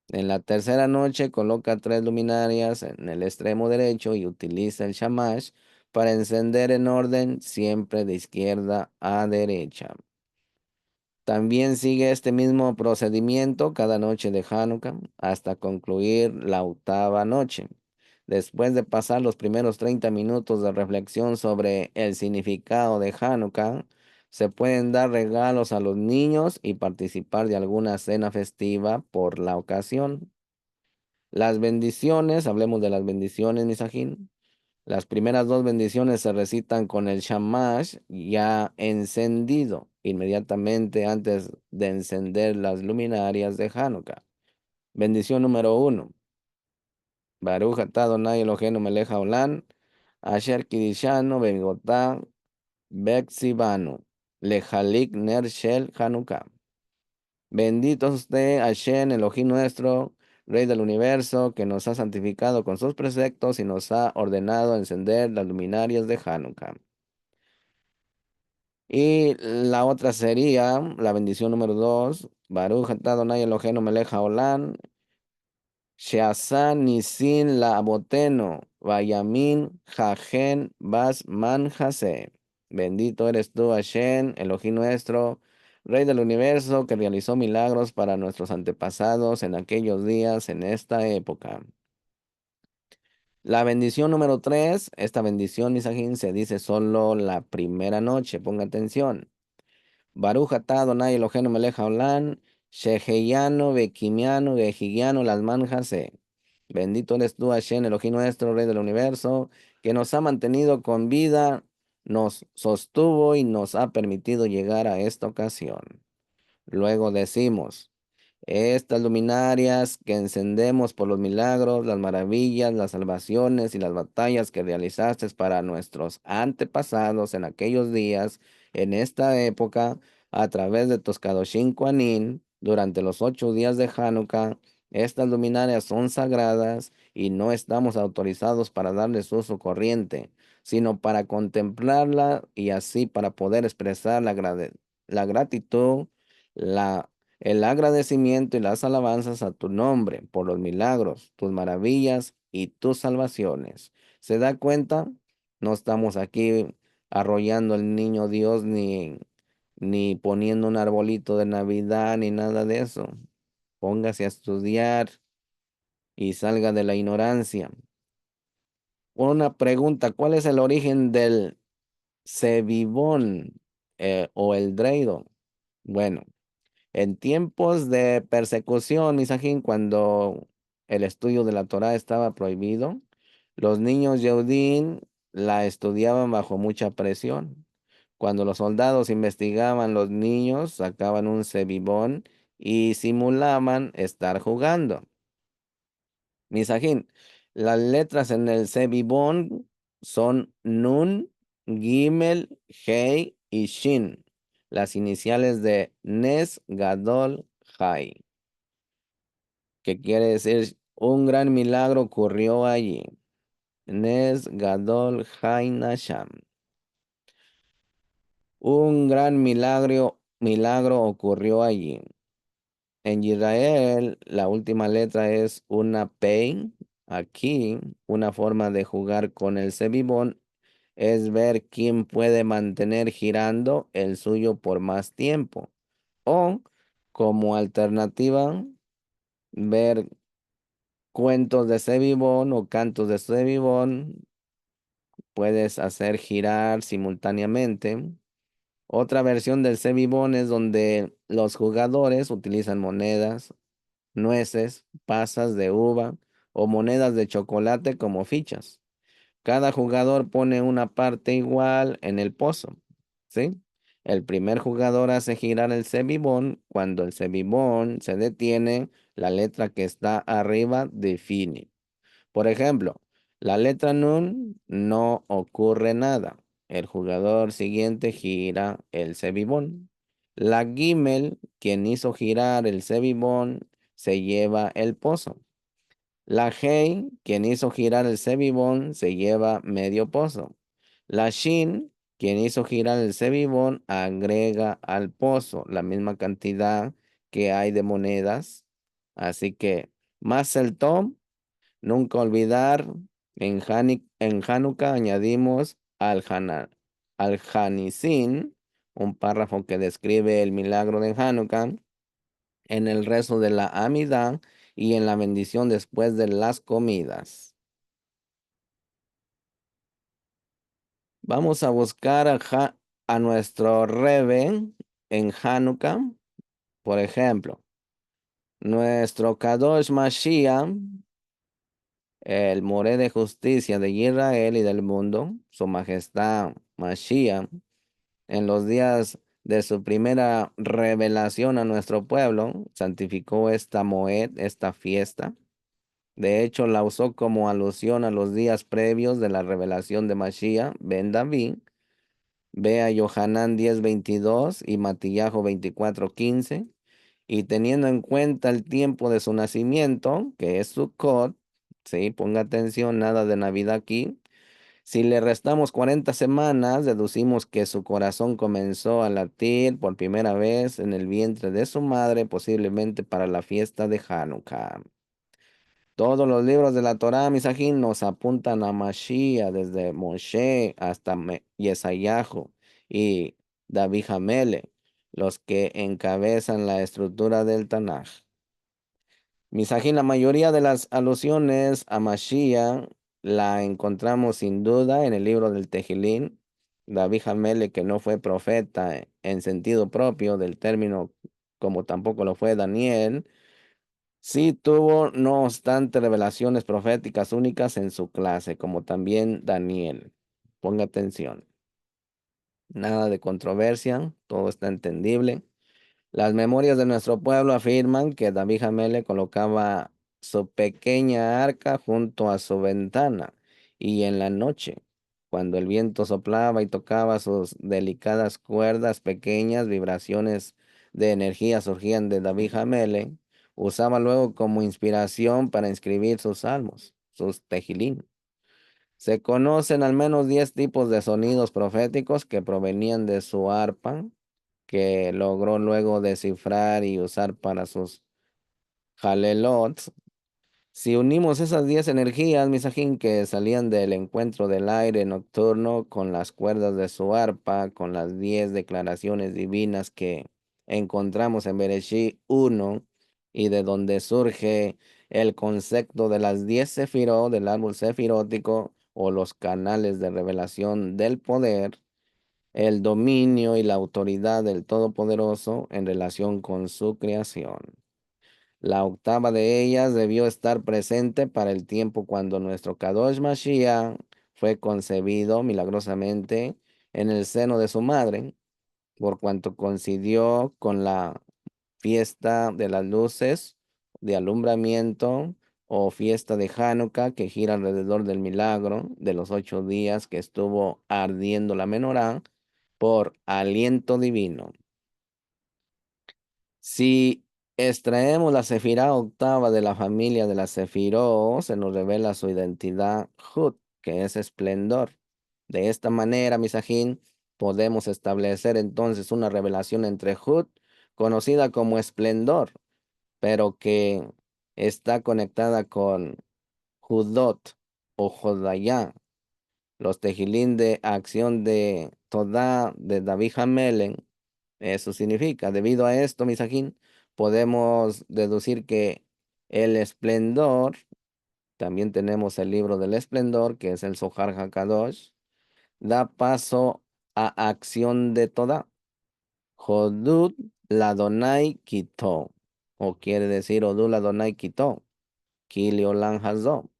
En la tercera noche, coloca tres luminarias en el extremo derecho y utiliza el shamash para encender en orden siempre de izquierda a derecha. También sigue este mismo procedimiento cada noche de Hanukkah hasta concluir la octava noche. Después de pasar los primeros 30 minutos de reflexión sobre el significado de Hanukkah, se pueden dar regalos a los niños y participar de alguna cena festiva por la ocasión. Las bendiciones, hablemos de las bendiciones, Misajín. Las primeras dos bendiciones se recitan con el shamash ya encendido inmediatamente antes de encender las luminarias de Hanukkah. Bendición número uno. Baruch atah Adonai Eloheinu melech haolam, asher kidishanu bemigotá bexibanu, lejalik ner shel Hanukkah. Bendito es usted, Hashem, Elohim nuestro, Rey del universo, que nos ha santificado con sus preceptos y nos ha ordenado encender las luminarias de Hanukkah. Y la otra sería la bendición número dos. Baruch atah Adonai Eloheinu melech haolam, she'asa nisin la aboteno, vayamin jajen bas man jase. Bendito eres tú, Hashem, Elohim nuestro, Rey del universo, que realizó milagros para nuestros antepasados en aquellos días, en esta época. La bendición número tres, esta bendición, Misajín, se dice solo la primera noche, ponga atención. Baruch atah Adonai Eloheinu melech haolam, sheheyanu bekimianu vejigianu las manjase. Bendito eres tú, Hashem, Elohim nuestro, Rey del universo, que nos ha mantenido con vida, nos sostuvo y nos ha permitido llegar a esta ocasión. Luego decimos, estas luminarias que encendemos por los milagros, las maravillas, las salvaciones y las batallas que realizaste para nuestros antepasados en aquellos días, en esta época, a través de tus Kadoshim Kohanim, durante los 8 días de Hanukkah, estas luminarias son sagradas y no estamos autorizados para darles uso corriente, sino para contemplarla y así para poder expresar la gratitud, la el agradecimiento y las alabanzas a tu nombre por los milagros, tus maravillas y tus salvaciones. ¿Se da cuenta? No estamos aquí arrollando al niño Dios ni poniendo un arbolito de Navidad ni nada de eso. Póngase a estudiar y salga de la ignorancia. Una pregunta, ¿cuál es el origen del cebibón o el dreido? Bueno. En tiempos de persecución, Misajín, cuando el estudio de la Torá estaba prohibido, los niños Yehudim la estudiaban bajo mucha presión. Cuando los soldados investigaban los niños, sacaban un cebibón y simulaban estar jugando. Misajín, las letras en el cebibón son Nun, Gimel, Hei y Shin, las iniciales de Nes Gadol Hai, que quiere decir un gran milagro ocurrió allí. Nes Gadol Hai Nasham. Un gran milagro ocurrió allí. En Israel, la última letra es una Pei. Aquí, una forma de jugar con el cebibón es ver quién puede mantener girando el suyo por más tiempo. O, como alternativa, ver cuentos de cebibón o cantos de cebibón. Puedes hacer girar simultáneamente. Otra versión del cebibón es donde los jugadores utilizan monedas, nueces, pasas de uva o monedas de chocolate como fichas. Cada jugador pone una parte igual en el pozo, ¿sí? El primer jugador hace girar el cebibón. Cuando el cebibón se detiene, la letra que está arriba define. Por ejemplo, la letra Nun no ocurre nada. El jugador siguiente gira el cebibón. La Gimel, quien hizo girar el cebibón, se lleva el pozo. La Hei, quien hizo girar el Sebibón, se lleva medio pozo. La Shin, quien hizo girar el Sebibón, agrega al pozo la misma cantidad que hay de monedas. Así que más el Tom, nunca olvidar, en Hanukkah añadimos al Hanisin, un párrafo que describe el milagro de Hanukkah, en el rezo de la Amida y en la bendición después de las comidas. Vamos a buscar a nuestro Rebe en Hanukkah. Por ejemplo, nuestro Kadosh Mashiach, el Moré de justicia de Israel y del mundo, su majestad Mashiach, en los días de su primera revelación a nuestro pueblo, santificó esta Moed, esta fiesta. De hecho, la usó como alusión a los días previos de la revelación de Mashiach ben David. Ve a Yohanan 10:22 y Matillahu 24:15. Y teniendo en cuenta el tiempo de su nacimiento, que es Sukkot, sí, ponga atención, nada de Navidad aquí. Si le restamos 40 semanas, deducimos que su corazón comenzó a latir por primera vez en el vientre de su madre, posiblemente para la fiesta de Hanukkah. Todos los libros de la Torá, Misajín, nos apuntan a Mashiach, desde Moshe hasta Yesayahu y David Hamele, los que encabezan la estructura del Tanaj. Misajín, la mayoría de las alusiones a Mashiach la encontramos sin duda en el libro del Tejilín. David Hamele, que no fue profeta en sentido propio del término, como tampoco lo fue Daniel, sí tuvo, no obstante, revelaciones proféticas únicas en su clase, como también Daniel. Ponga atención. Nada de controversia, todo está entendible. Las memorias de nuestro pueblo afirman que David Jamele colocaba su pequeña arca junto a su ventana y en la noche, cuando el viento soplaba y tocaba sus delicadas cuerdas, pequeñas vibraciones de energía surgían de David Jamele, usaba luego como inspiración para inscribir sus salmos, sus tejilín. Se conocen al menos 10 tipos de sonidos proféticos que provenían de su arpa, que logró luego descifrar y usar para sus jalelots. Si unimos esas 10 energías, misajín, que salían del encuentro del aire nocturno con las cuerdas de su arpa, con las 10 declaraciones divinas que encontramos en Bereshit 1 y de donde surge el concepto de las 10 sefirot del árbol sefirótico o los canales de revelación del poder, el dominio y la autoridad del Todopoderoso en relación con su creación. La octava de ellas debió estar presente para el tiempo cuando nuestro Kadosh Mashiach fue concebido milagrosamente en el seno de su madre, por cuanto coincidió con la fiesta de las luces de alumbramiento o fiesta de Hanukkah, que gira alrededor del milagro de los 8 días que estuvo ardiendo la menorá por aliento divino. Si extraemos la sefirá octava de la familia de la sefiró, se nos revela su identidad Hut, que es esplendor. De esta manera, Misajín, podemos establecer entonces una revelación entre Hut, conocida como esplendor, pero que está conectada con Judot o Jodayá, los tejilín de acción de Todá de David Hamelen. Eso significa, debido a esto, Misajín, podemos deducir que el esplendor, también tenemos el libro del esplendor, que es el Zohar HaKadosh, da paso a acción de Todá. Jodud Ladonai quitó, o quiere decir Odud Ladonai quitó, Kili Olam Hazó.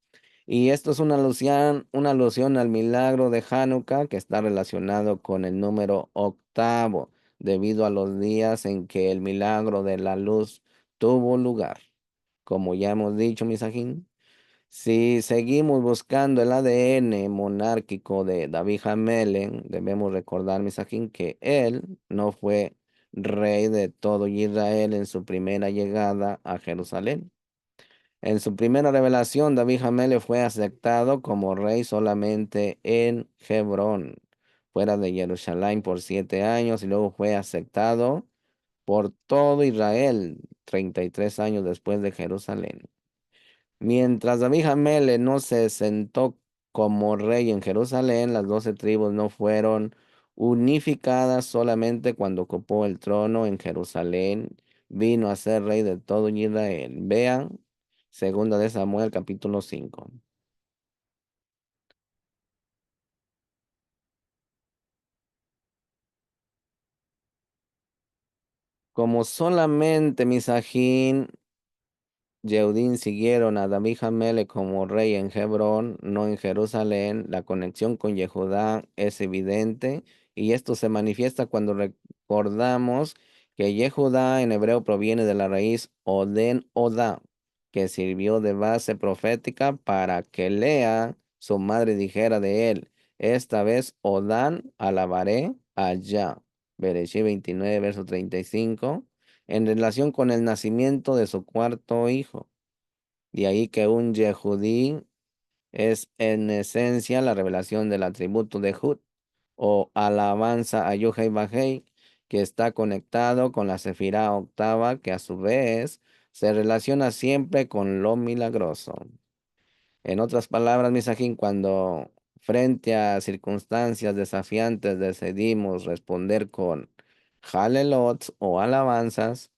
Y esto es una alusión al milagro de Hanukkah que está relacionado con el número octavo, debido a los días en que el milagro de la luz tuvo lugar. Como ya hemos dicho, Misajín, si seguimos buscando el ADN monárquico de David Hamelin, debemos recordar, Misajín, que él no fue rey de todo Israel en su primera llegada a Jerusalén. En su primera revelación, David Hamele fue aceptado como rey solamente en Hebrón, fuera de Jerusalén por 7 años, y luego fue aceptado por todo Israel 33 años después de Jerusalén. Mientras David Hamele no se sentó como rey en Jerusalén, las 12 tribus no fueron unificadas solamente cuando ocupó el trono en Jerusalén, vino a ser rey de todo Israel. Vean, segunda de Samuel, capítulo 5. Como solamente Misajín Yehudín siguieron a David Hamele como rey en Hebrón, no en Jerusalén. La conexión con Yehudá es evidente y esto se manifiesta cuando recordamos que Yehudá en hebreo proviene de la raíz Oden Odá, que sirvió de base profética para que Lea, su madre, dijera de él: esta vez Odán alabaré allá. Bereshit 29, verso 35, en relación con el nacimiento de su cuarto hijo. De ahí que un Yehudí es en esencia la revelación del atributo de Jud o alabanza a Yuhei Bajei, que está conectado con la Sefirá octava, que a su vez se relaciona siempre con lo milagroso. En otras palabras, Misajín, cuando frente a circunstancias desafiantes decidimos responder con Halelot o alabanzas,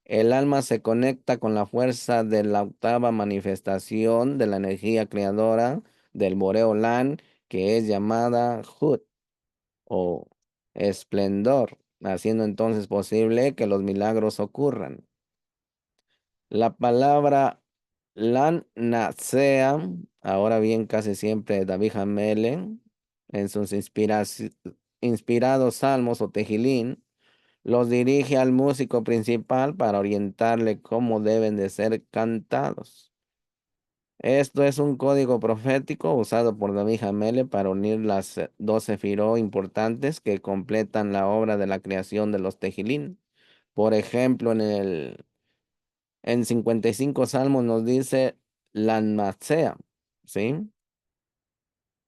el alma se conecta con la fuerza de la octava manifestación de la energía creadora del Boreolán, que es llamada Hut o esplendor, haciendo entonces posible que los milagros ocurran. La palabra Lan Nasea, ahora bien, casi siempre David Hamele, en sus inspirados salmos o tejilín, los dirige al músico principal para orientarle cómo deben de ser cantados. Esto es un código profético usado por David Hamele para unir las 12 importantes que completan la obra de la creación de los tejilín. Por ejemplo, en 55 salmos nos dice Lanmasea, ¿sí?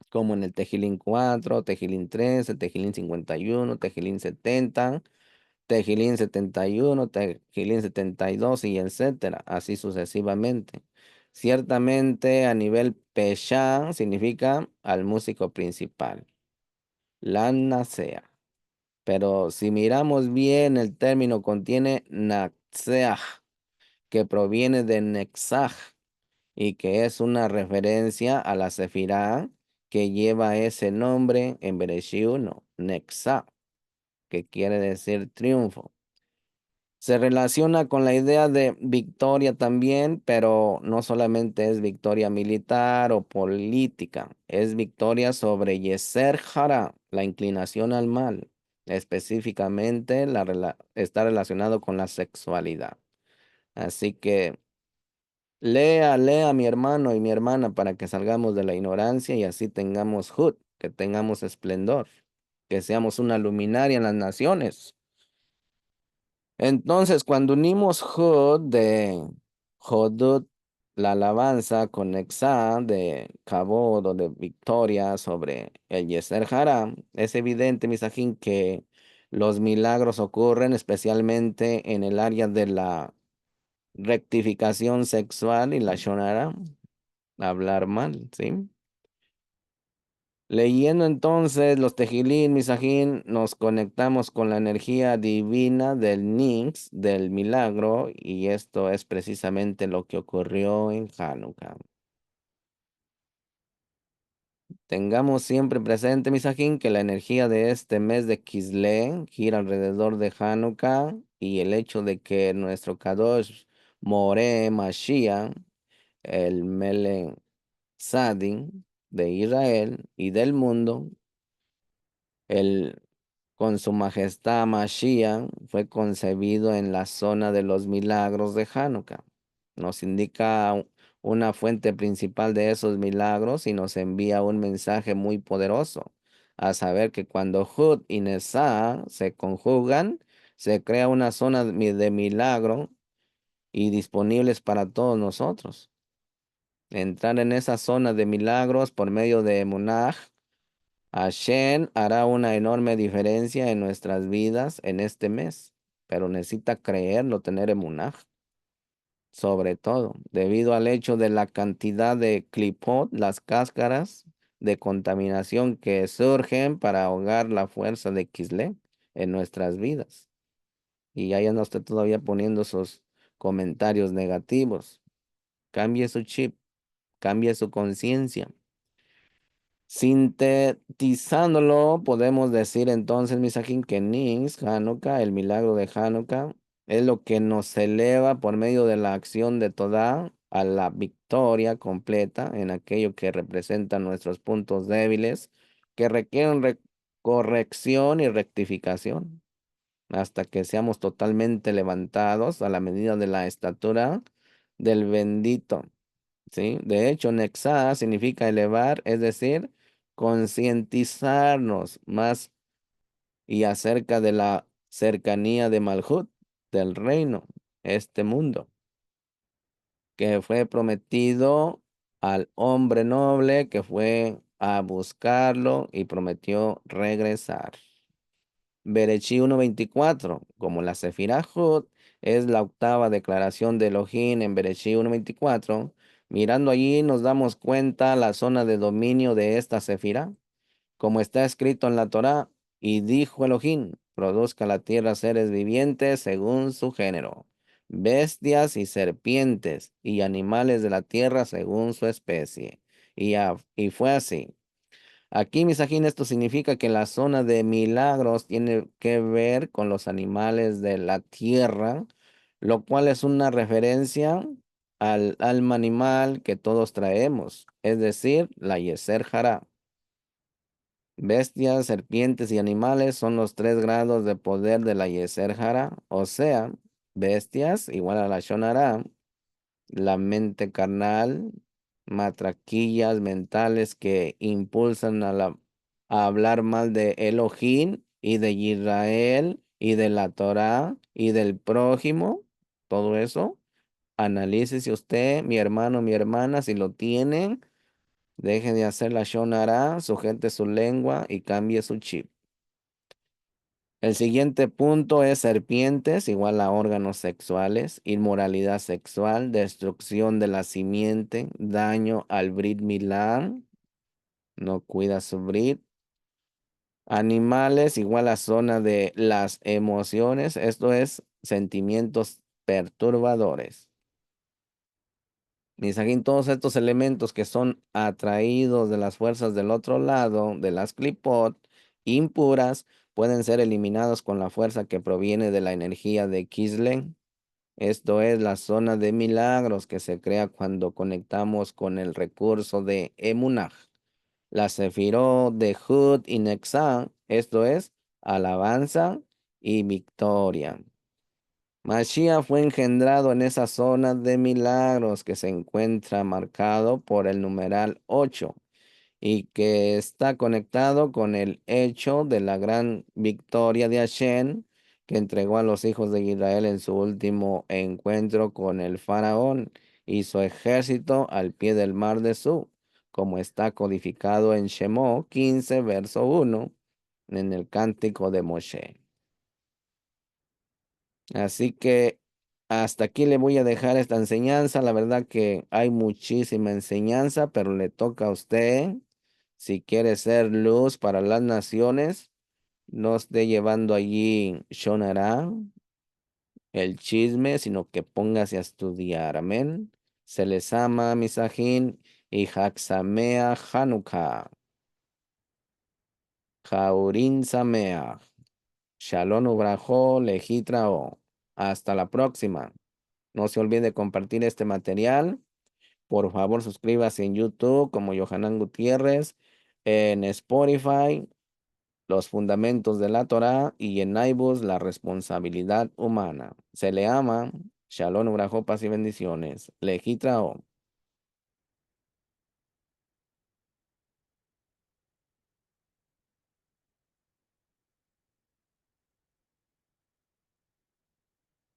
Como en el Tejilín 4, Tejilín 13, Tejilín 51, Tejilín 70, Tejilín 71, Tejilín 72 y etcétera, así sucesivamente. Ciertamente a nivel Peshá significa al músico principal, Lanasea. Pero si miramos bien, el término contiene Natseah, que proviene de Nexaj, y que es una referencia a la Sefirá que lleva ese nombre en Bereshit 1, Nexá, que quiere decir triunfo. Se relaciona con la idea de victoria también, pero no solamente es victoria militar o política, es victoria sobre Yeser Hara, la inclinación al mal. Específicamente está relacionado con la sexualidad. Así que lea mi hermano y mi hermana para que salgamos de la ignorancia y así tengamos Hud, que tengamos esplendor, que seamos una luminaria en las naciones. Entonces, cuando unimos Hud de Hodut, la alabanza, con Exá de Kabod o de victoria sobre el Yeser Hara, es evidente, Misajín, que los milagros ocurren especialmente en el área de la rectificación sexual y la shonara, hablar mal, ¿sí? Leyendo entonces los Tejilín, Misajín, nos conectamos con la energía divina del Nix, del milagro, y esto es precisamente lo que ocurrió en Hanukkah. Tengamos siempre presente, Misajín, que la energía de este mes de Kislev gira alrededor de Hanukkah y el hecho de que nuestro Kadosh More Mashiach, el Melech Sadin de Israel y del mundo, el, con su majestad Mashiach, fue concebido en la zona de los milagros de Hanukkah. Nos indica una fuente principal de esos milagros y nos envía un mensaje muy poderoso, a saber que cuando Hud y Nesá se conjugan, se crea una zona de milagro y disponibles para todos nosotros. entrar en esa zona de milagros por medio de Emunaj, Hashem hará una enorme diferencia en nuestras vidas en este mes, pero necesita creerlo, tener Emunaj, sobre todo, debido al hecho de la cantidad de clipot, las cáscaras de contaminación que surgen para ahogar la fuerza de Kislev en nuestras vidas. Y ahí anda usted todavía poniendo sus comentarios negativos. Cambie su chip, cambie su conciencia. Sintetizándolo, podemos decir entonces, Misajín, que Nix, Hanukkah, el milagro de Hanukkah, es lo que nos eleva por medio de la acción de Todá a la victoria completa en aquello que representa nuestros puntos débiles, que requieren corrección y rectificación, hasta que seamos totalmente levantados a la medida de la estatura del bendito. ¿Sí? De hecho, Nexá significa elevar, es decir, concientizarnos más y acerca de la cercanía de Malhut, del reino, este mundo, que fue prometido al hombre noble que fue a buscarlo y prometió regresar. Berechí 1:24, como la Sefirá Jud es la octava declaración de Elohim en Berechí 1:24, mirando allí nos damos cuenta la zona de dominio de esta Sefirá, como está escrito en la Torá, y dijo Elohim, produzca la tierra seres vivientes según su género, bestias y serpientes, y animales de la tierra según su especie. Y fue así. Aquí, Misajín, esto significa que la zona de milagros tiene que ver con los animales de la tierra, lo cual es una referencia al alma animal que todos traemos, es decir, la Yeser Hará. Bestias, serpientes y animales son los 3 grados de poder de la Yeser Hará, o sea, bestias igual a la Shonará, la mente carnal, matraquillas mentales que impulsan a hablar mal de Elohim y de Israel y de la Torá y del prójimo, todo eso. Analícese usted, mi hermano, mi hermana, si lo tienen, deje de hacer la shonara, sujete su lengua y cambie su chip. El siguiente punto es serpientes, igual a órganos sexuales, inmoralidad sexual, destrucción de la simiente, daño al Brit Milá, no cuida su Brit. Animales, igual a zona de las emociones, esto es sentimientos perturbadores. Misajín, todos estos elementos que son atraídos de las fuerzas del otro lado, de las clipot, impuras, pueden ser eliminados con la fuerza que proviene de la energía de Kislev. Esto es la zona de milagros que se crea cuando conectamos con el recurso de Emunaj, la Sefirot de Hud y Nexá, esto es alabanza y victoria. Mashiach fue engendrado en esa zona de milagros que se encuentra marcado por el numeral 8 y que está conectado con el hecho de la gran victoria de Hashem que entregó a los hijos de Israel en su último encuentro con el faraón y su ejército al pie del mar de Su, como está codificado en Shemó 15, verso 1, en el cántico de Moshe. Así que hasta aquí le voy a dejar esta enseñanza. La verdad que hay muchísima enseñanza, pero le toca a usted, si quiere ser luz para las naciones, no esté llevando allí Shonará, el chisme, sino que póngase a estudiar. Amén. Se les ama, Misajín, y Haxamea Hanukkah. Jaurin Samea. Shalom Ubrajo, Lejitrao. Hasta la próxima. No se olvide compartir este material. Por favor, suscríbase en YouTube como Johanan Gutiérrez, en Spotify, Los Fundamentos de la Torá y en iBooks, La Responsabilidad Humana. Se le ama. Shalom, Ubrajo, paz y bendiciones. Lejitrao.